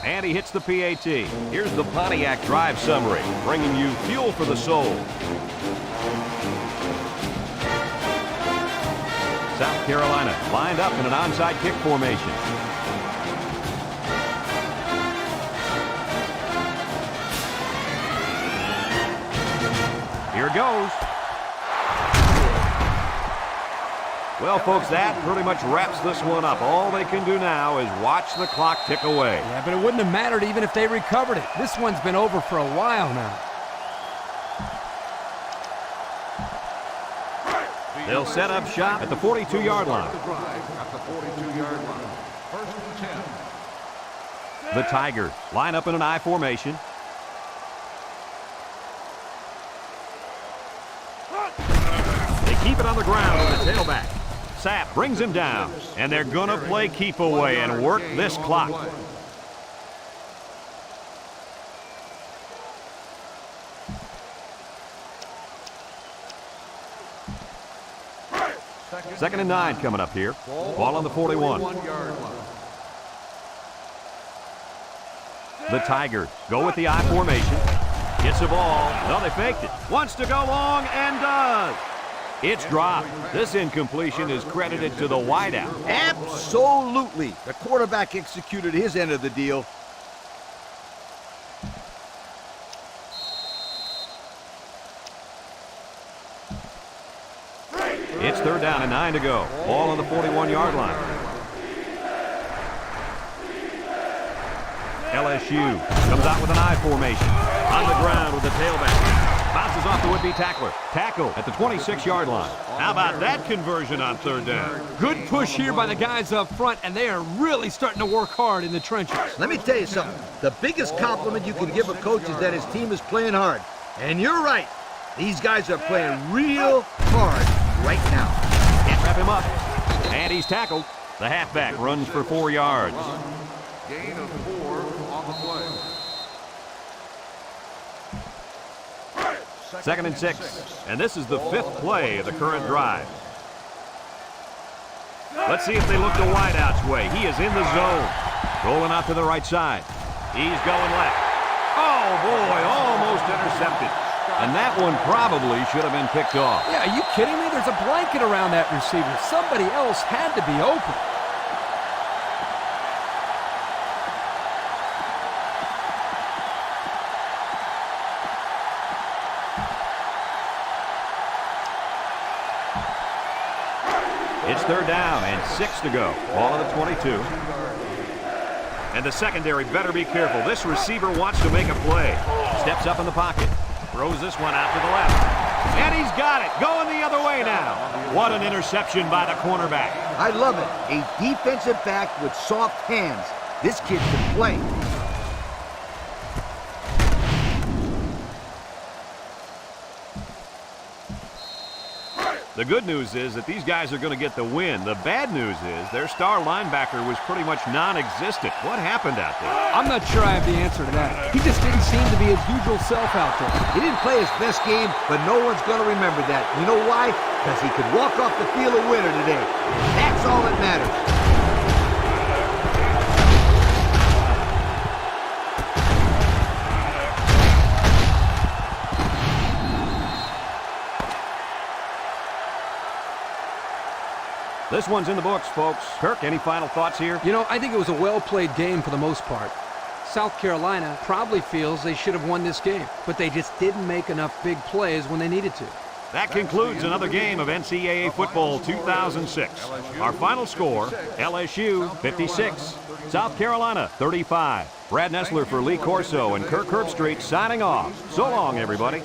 Speaker 1: And he hits the PAT. Here's the Pontiac Drive summary, bringing you fuel for the soul. South Carolina lined up in an onside kick formation. Here goes. Well, folks, that pretty much wraps this one up. All they can do now is watch the clock tick away.
Speaker 2: Yeah, but it wouldn't have mattered even if they recovered it. This one's been over for a while now.
Speaker 1: They'll set up shop at the 42-yard line.
Speaker 4: At the 42-yard line. 1st and 10.
Speaker 1: The Tigers line up in an I formation. They keep it on the ground with the tailback. Sapp brings him down, and they're going to play keep away and work this clock. Second and 9 coming up here. Ball on the 41. The Tigers go with the I formation. Gets the ball. No, they faked it. Wants to go long and does. It's dropped. This incompletion is credited to the wideout.
Speaker 3: Absolutely. The quarterback executed his end of the deal.
Speaker 1: It's 3rd down and 9 to go. Ball on the 41-yard line. LSU comes out with an I formation. On the ground with the tailback. Bounces off the would-be tackler. Tackle at the 26-yard line. How about that conversion on 3rd down?
Speaker 2: Good push here by the guys up front, and they are really starting to work hard in the trenches.
Speaker 3: Let me tell you something. The biggest compliment you can give a coach is that his team is playing hard. And you're right. These guys are playing real hard right now.
Speaker 1: Can't wrap him up. And he's tackled. The halfback runs for 4 yards.
Speaker 4: Gain of 4 on the play.
Speaker 1: 2nd and 6. And this is the 5th play of the current drive. Let's see if they look the wideout's way. He is in the zone. Rolling out to the right side. He's going left. Oh, boy, almost intercepted. And that one probably should have been picked off.
Speaker 2: Yeah, are you kidding me? There's a blanket around that receiver. Somebody else had to be open.
Speaker 1: It's 3rd down and 6 to go. Ball on the 22. And the secondary better be careful. This receiver wants to make a play. Steps up in the pocket. Throws this one out to the left. And he's got it. Going the other way now. What an interception by the cornerback.
Speaker 3: I love it. A defensive back with soft hands. This kid can play.
Speaker 1: The good news is that these guys are going to get the win. The bad news is their star linebacker was pretty much non-existent. What happened out there?
Speaker 2: I'm not sure I have the answer to that. He just didn't seem to be his usual self out there.
Speaker 3: He didn't play his best game, but no one's going to remember that. You know why? Because he could walk off the field a winner today. That's all that matters.
Speaker 1: This one's in the books, folks. Kirk, any final thoughts here?
Speaker 2: You know, I think it was a well-played game for the most part. South Carolina probably feels they should have won this game, but they just didn't make enough big plays when they needed to.
Speaker 1: That concludes another game of NCAA football 2006. Our final score, LSU 56, South Carolina 35. Brad Nessler for Lee Corso and Kirk Herbstreit signing off. So long, everybody.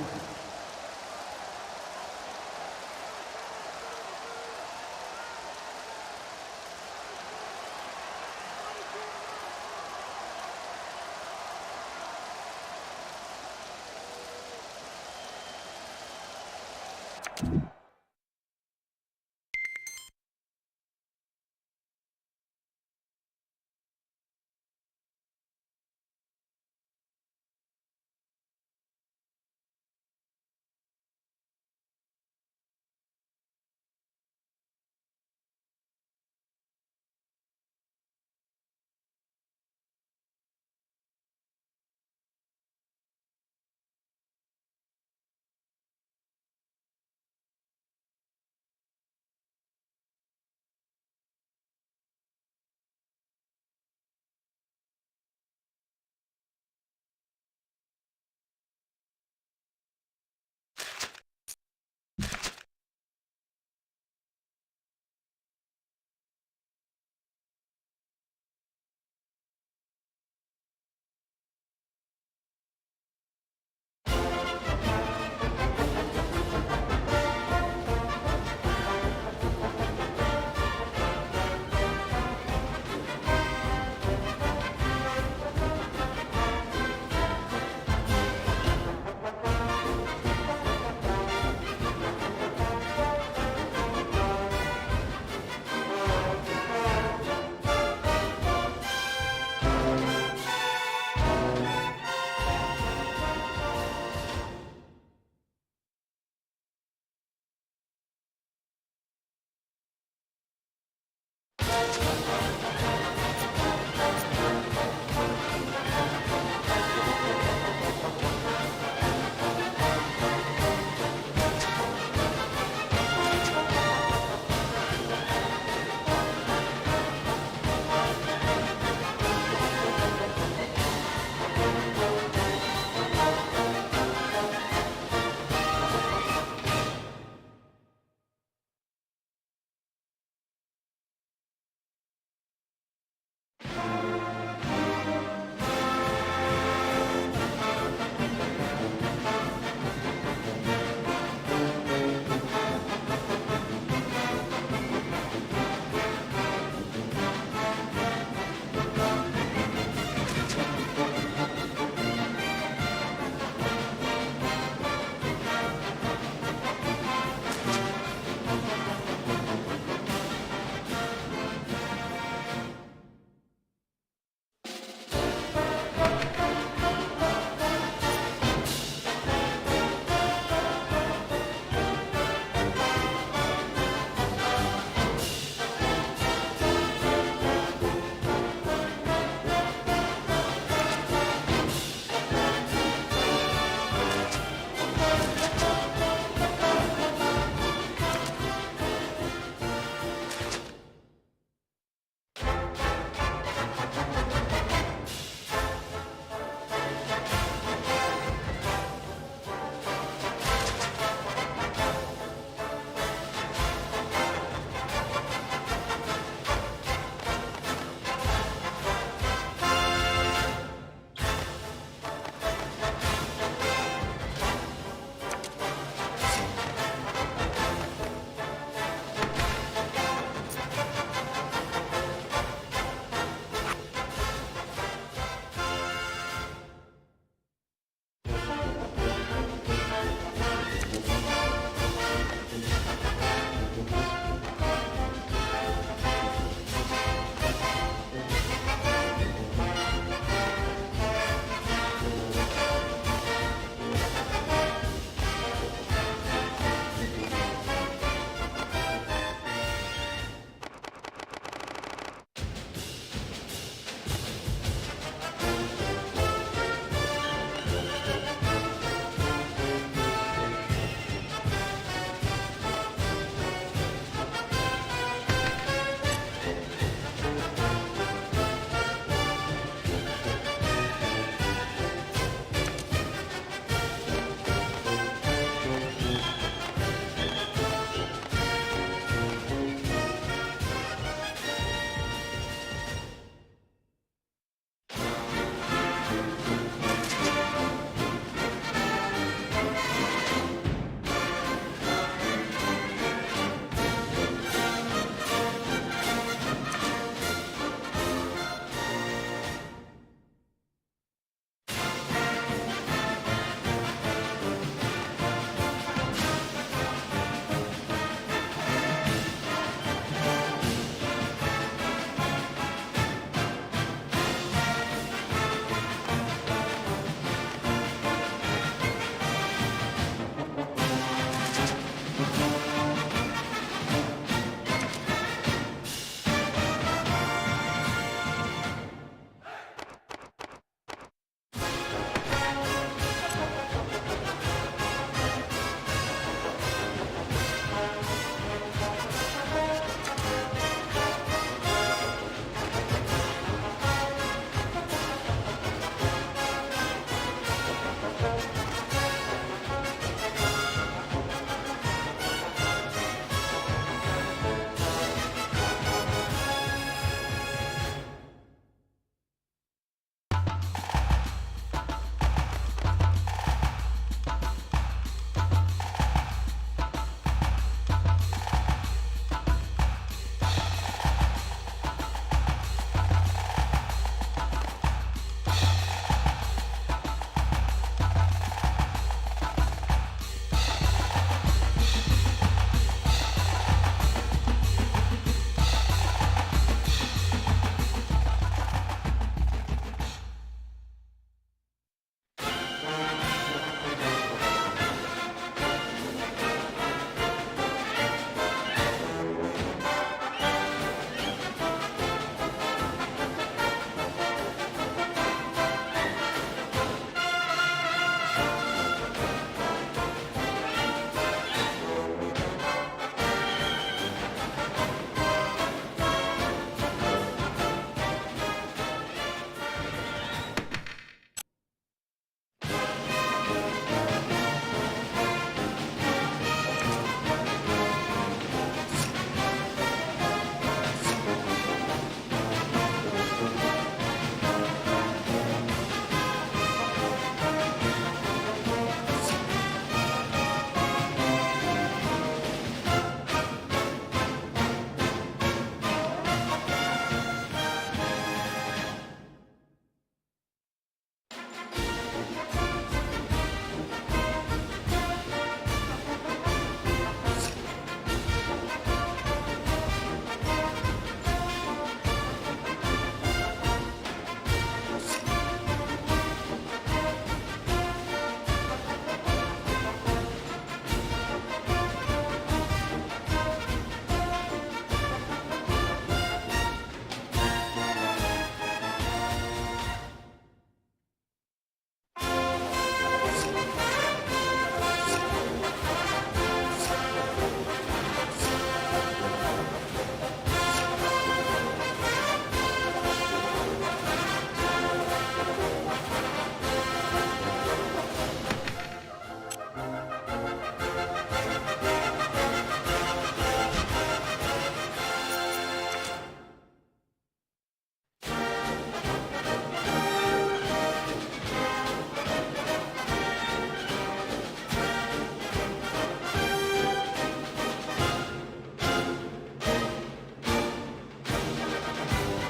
Speaker 3: you